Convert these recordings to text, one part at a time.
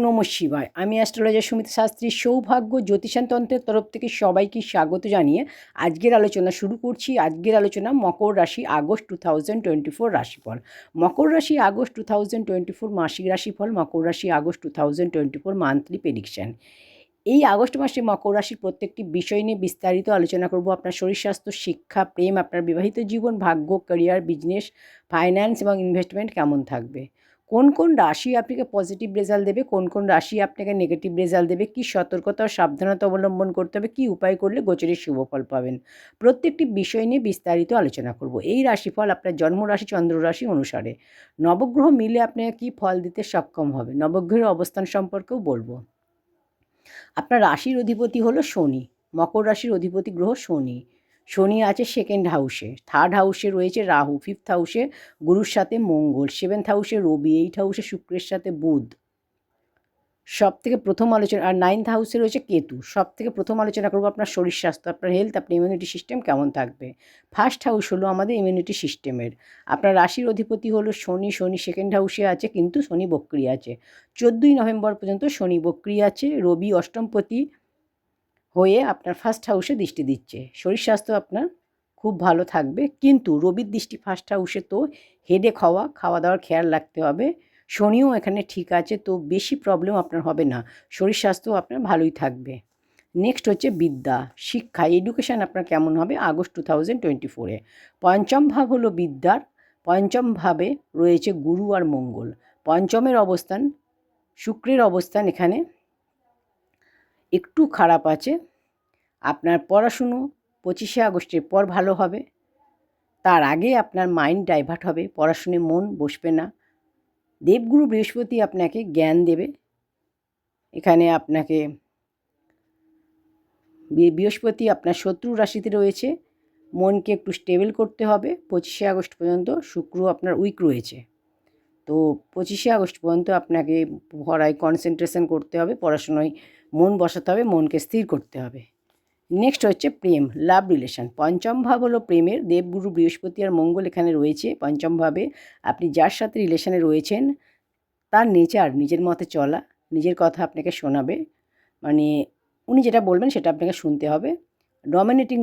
নমঃ শিবায়। আমি অ্যাস্ট্রোলজার সুমিতা শাস্ত্রী। সৌভাগ্য জ্যোতিষতন্ত্রের তরফ থেকে সবাইকে স্বাগত জানিয়ে আজকের আলোচনা শুরু করছি। আজকের আলোচনা মকর রাশি আগস্ট 2024 রাশিফল। মকর রাশি আগস্ট 2024 মাসিক রাশিফল, মকর রাশি আগস্ট 2024 মান্থলি প্রেডিকশন। এই আগস্ট মাসে মকর রাশির প্রত্যেকটি বিষয় নিয়ে বিস্তারিত আলোচনা করব। আপনার শরীর স্বাস্থ্য, শিক্ষা, প্রেম, আপনার বিবাহিত জীবন, ভাগ্য, ক্যারিয়ার, বিজনেস, ফাইন্যান্স এবং ইনভেস্টমেন্ট কেমন থাকবে, কোন কোন রাশি আপনাকে পজিটিভ রেজাল্ট দেবে, কোন কোন রাশি আপনাকে নেগেটিভ রেজাল্ট দেবে, কী সতর্কতা ও সাবধানতা অবলম্বন করতে হবে, কী উপায় করলে গোচরের শুভফল পাবেন, প্রত্যেকটি বিষয় নিয়ে বিস্তারিত আলোচনা করব। এই রাশিফল আপনার জন্মরাশি চন্দ্র রাশি অনুসারে নবগ্রহ মিলে আপনাকে কী ফল দিতে সক্ষম হবে, নবগ্রহের অবস্থান সম্পর্কেও বলবো। আপনার রাশির অধিপতি হলো শনি। মকর রাশির অধিপতি গ্রহ শনি। শনি আছে সেকেন্ড হাউসে, থার্ড হাউসে রয়েছে রাহু, ফিফথ হাউসে গুরুর সাথে মঙ্গল, সেভেন্থ হাউসে রবি, এইট হাউসে শুক্রের সাথে বুধ। সব থেকে প্রথম আলোচনা, আর নাইন্থ হাউসে রয়েছে কেতু। সব থেকে প্রথম আলোচনা করবো আপনার শরীর স্বাস্থ্য, আপনার হেলথ, আপনার ইমিউনিটি সিস্টেম কেমন থাকবে। ফার্স্ট হাউস হলো আমাদের ইমিউনিটি সিস্টেমের। আপনার রাশির অধিপতি হলো শনি। শনি সেকেন্ড হাউসে আছে, কিন্তু শনি বক্রি আছে। 14ই নভেম্বর পর্যন্ত শনি বক্রি আছে। রবি অষ্টমপতি হয়ে আপনার ফার্স্ট হাউসে দৃষ্টি দিচ্ছে। শরীর স্বাস্থ্য আপনার খুব ভালো থাকবে, কিন্তু রবির দৃষ্টি ফার্স্ট হাউসে, তো হেডেক হওয়া, খাওয়া দাওয়ার খেয়াল রাখতে হবে। শনিও এখানে ঠিক আছে, তো বেশি প্রবলেম আপনার হবে না, শরীর স্বাস্থ্য আপনার ভালোই থাকবে। নেক্সট হচ্ছে বিদ্যা, শিক্ষা, এডুকেশান আপনার কেমন হবে আগস্ট 2024-এ। পঞ্চম ভাব হলো বিদ্যার। পঞ্চম ভাবে রয়েছে গুরু আর মঙ্গল। পঞ্চমের অবস্থান, শুক্রের অবস্থান এখানে একটু খারাপ আছে। আপনার পড়াশুনো 25শে আগস্টের পর ভালো হবে। তার আগে আপনার মাইন্ড ডাইভার্ট হবে, পড়াশুনে মন বসবে না। দেবগুরু বৃহস্পতি আপনাকে জ্ঞান দেবে। এখানে আপনাকে বৃহস্পতি আপনার শত্রু রাশিতে রয়েছে, মনকে একটু স্টেবল করতে হবে। 25শে আগস্ট পর্যন্ত শুক্র আপনার উইক রয়েছে, তো 25শে আগস্ট পর্যন্ত আপনাকে পড়ায় কনসেন্ট্রেশন করতে হবে, পড়াশোনায় মন বসাতে হবে, মনকে স্থির করতে হবে। নেক্সট হচ্ছে প্রেম, লাভ রিলেশন। পঞ্চম ভাব হলো প্রেমের। দেবগুরু বৃহস্পতি আর মঙ্গল এখানে রয়েছে পঞ্চম ভাবে। আপনি যার সাথে রিলেশনে রয়েছেন তার নেচার নিজের মতে চলা, নিজের কথা আপনাকে শোনাবে, মানে উনি যেটা বলবেন সেটা আপনাকে শুনতে হবে। ডমিনেটিং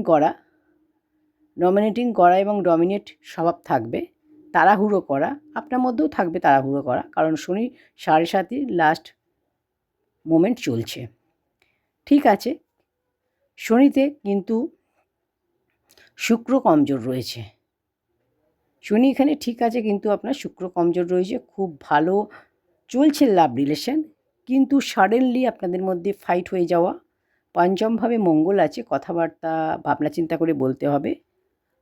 করা এবং ডমিনেট স্বভাব থাকবে। তাড়াহুড়ো করা আপনার মধ্যেও থাকবে, তাড়াহুড়ো করা, কারণ শনি 7.5 লাস্ট মোমেন্ট চলছে। ঠিক আছে, শনিতে কিন্তু শুক্র কমজোর রয়েছে। শনি এখানে ঠিক আছে, কিন্তু আপনার শুক্র কমজোর রয়েছে। খুব ভালো চলছে লাভ রিলেশন, কিন্তু সাডেনলি আপনাদের মধ্যে ফাইট হয়ে যাওয়া। পঞ্চমভাবে মঙ্গল আছে, কথাবার্তা ভাবনা চিন্তা করে বলতে হবে।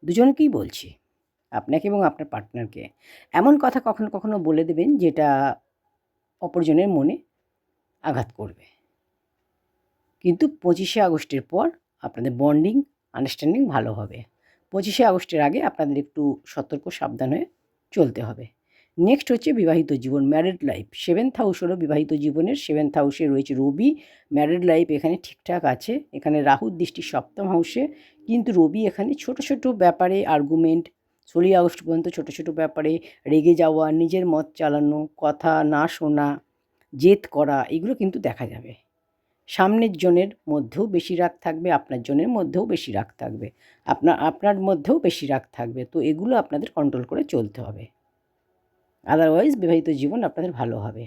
দুজনকেই বলছি, আপনাকে এবং আপনার পার্টনারকে। এমন কথা কখনো কখনো বলে দেবেন যেটা অপরজনের মনে আঘাত করবে, কিন্তু 25শে আগস্টের পর আপনাদের বন্ডিং আন্ডারস্ট্যান্ডিং ভালো হবে। 25শে আগস্টের আগে আপনাদের একটু সতর্ক সাবধান হয়ে চলতে হবে। নেক্সট হচ্ছে বিবাহিত জীবন, ম্যারিড লাইফ। সেভেন্থ হাউস হলো বিবাহিত জীবনের। সেভেন্থ হাউসে রয়েছে রবি। ম্যারিড লাইফ এখানে ঠিকঠাক আছে। এখানে রাহুর দৃষ্টি সপ্তম হাউসে, কিন্তু রবি এখানে ছোট ছোট ব্যাপারে আর্গুমেন্ট, 16ই আগস্ট পর্যন্ত ছোট ছোট ব্যাপারে রেগে যাওয়া, নিজের মত চালানো, কথা না শোনা, জেদ করা, এগুলো কিন্তু দেখা যাবে। সামনের জনের মধ্যেও বেশি রাগ থাকবে, আপনার জনের মধ্যেও বেশি রাগ থাকবে, আপনার মধ্যেও বেশি রাগ থাকবে, তো এগুলো আপনাদের কন্ট্রোল করে চলতে হবে। আদারওয়াইজ বিবাহিত জীবন আপনাদের ভালো হবে।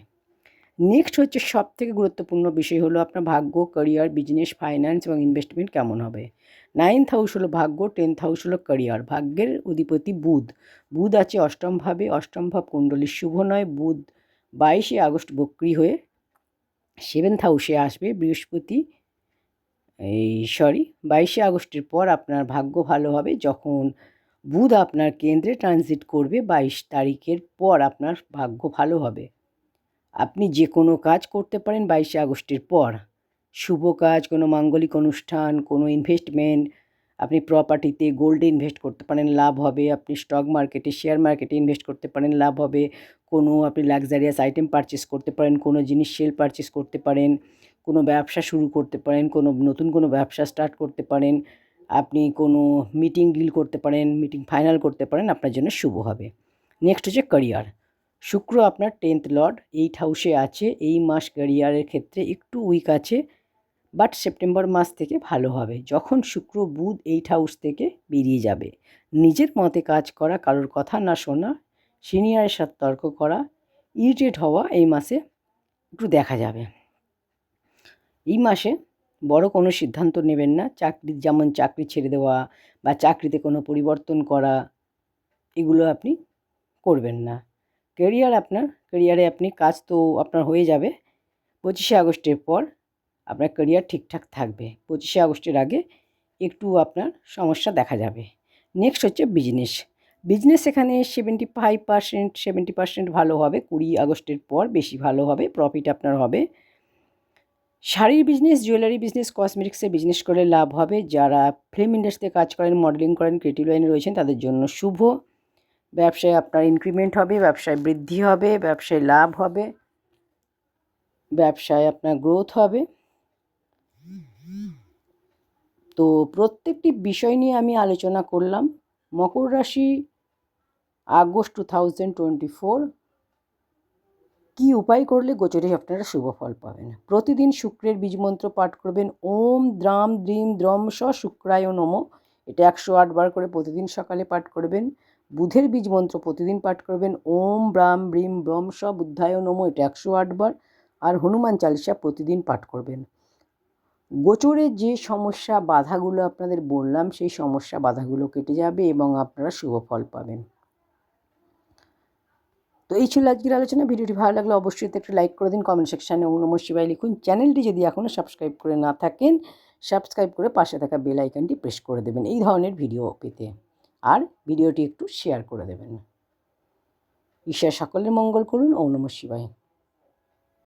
নেক্সট হচ্ছে সবথেকে গুরুত্বপূর্ণ বিষয় হলো আপনার ভাগ্য, ক্যারিয়ার, বিজনেস, ফাইন্যান্স এবং ইনভেস্টমেন্ট কেমন হবে। 9th হাউস হলো ভাগ্য, 10th হাউস হলো ক্যারিয়ার। ভাগ্যের অধিপতি বুধ। বুধ আছে অষ্টম ভাবে। অষ্টম ভাব কুণ্ডলীর শুভ নয়। বুধ 22শে আগস্ট বক্রি হয়ে সেভেন্থ হাউসে আসবে। বৃহস্পতি 22শে আগস্টের পর আপনার ভাগ্য ভালো হবে, যখন বুধ আপনার কেন্দ্রে ট্রানজিট করবে। 22 তারিখের পর আপনার ভাগ্য ভালো হবে। আপনি যে কোনো কাজ করতে পারেন 22শে আগস্টের পর। শুভ কাজ, কোনো মাঙ্গলিক অনুষ্ঠান, কোনো ইনভেস্টমেন্ট, আপনি প্রপার্টিতে, গোল্ডে ইনভেস্ট করতে পারেন, লাভ হবে। আপনি স্টক মার্কেটে, শেয়ার মার্কেটে ইনভেস্ট করতে পারেন, লাভ হবে। কোনো আপনি লাক্সারিয়াস আইটেম পারচেস করতে পারেন, কোনো জিনিস সেল পারচেস করতে পারেন, কোনো ব্যবসা শুরু করতে পারেন, কোনো নতুন কোনো ব্যবসা স্টার্ট করতে পারেন, আপনি কোনো মিটিং ডিল করতে পারেন, মিটিং ফাইনাল করতে পারেন, আপনার জন্য শুভ হবে। নেক্সট হচ্ছে ক্যারিয়ার। শুক্র আপনার 10th লর্ড 8 হাউসে আছে। এই মাস ক্যারিয়ারের ক্ষেত্রে একটু উইক আছে, বাট সেপ্টেম্বর মাস থেকে ভালো হবে, যখন শুক্র বুধ 8 হাউস থেকে বেরিয়ে যাবে। নিজের মতে কাজ করা, কারোর কথা না শোনা, সিনিয়রের সাথে তর্ক করা, ইরিটেট হওয়া এই মাসে একটু দেখা যাবে। এই মাসে বড় কোনো সিদ্ধান্ত নেবেন না। যেমন চাকরি ছেড়ে দেওয়া বা চাকরিতে কোনো পরিবর্তন করা, এগুলো আপনি করবেন না। ক্যারিয়ারে আপনি কাজ তো আপনার হয়ে যাবে। 25শে আগস্টের পর আপনার ক্যারিয়ার ঠিকঠাক থাকবে। 25শে আগস্টের আগে একটু আপনার সমস্যা দেখা যাবে। নেক্সট হচ্ছে বিজনেস এখানে 70% ভালো হবে। 20 আগস্টের পর বেশি ভালো হবে, প্রফিট আপনার হবে। শাড়ির বিজনেস, জুয়েলারি বিজনেস, কসমেটিক্সের বিজনেস করলে লাভ হবে। যারা ফিল্ম ইন্ডাস্ট্রিতে কাজ করেন, মডেলিং করেন, ক্রিয়েটিভ লাইনে রয়েছেন, তাদের জন্য শুভ। ব্যবসায় আপনার ইনক্রিমেন্ট হবে, ব্যবসায় বৃদ্ধি হবে, ব্যবসায় লাভ হবে, ব্যবসায় আপনার গ্রোথ হবে। তো প্রত্যেকটি বিষয় নিয়ে আমি আলোচনা করলাম। মকর রাশি আগস্ট 2024 কী উপায় করলে গোচরে আপনারা শুভ ফল পাবেন। প্রতিদিন শুক্রের বীজমন্ত্র পাঠ করবেন। ওম দ্রাম দ্রিম দ্রম স শুক্রায় নমঃ, এটা 108 বার করে প্রতিদিন সকালে পাঠ করবেন। বুধের বীজমন্ত্র প্রতিদিন পাঠ করবেন। ওম ব্রাম ব্রিম ব্রম স বুদ্ধায় নমঃ, এটা 108 বার। আর হনুমান চালিসা প্রতিদিন পাঠ করবেন। গোচরে যে সমস্যা বাধাগুলো আপনাদের বললাম, সেই সমস্যা বাধাগুলো কেটে যাবে এবং আপনারা শুভ ফল পাবেন। তো এই ছিল আজকের আলোচনা। ভিডিওটি ভালো লাগলে অবশ্যই একটা লাইক করে দিন, কমেন্ট সেকশানে ওম নমঃ শিবায় লিখুন। চ্যানেলটি যদি এখনও সাবস্ক্রাইব করে না থাকেন, সাবস্ক্রাইব করে পাশে থাকা বেল আইকনটি প্রেস করে দেবেন এই ধরনের ভিডিও পেতে। আর ভিডিওটি একটু শেয়ার করে দেবেন। ঈশ্বর সকলের মঙ্গল করুন। ওম নমঃ শিবায়।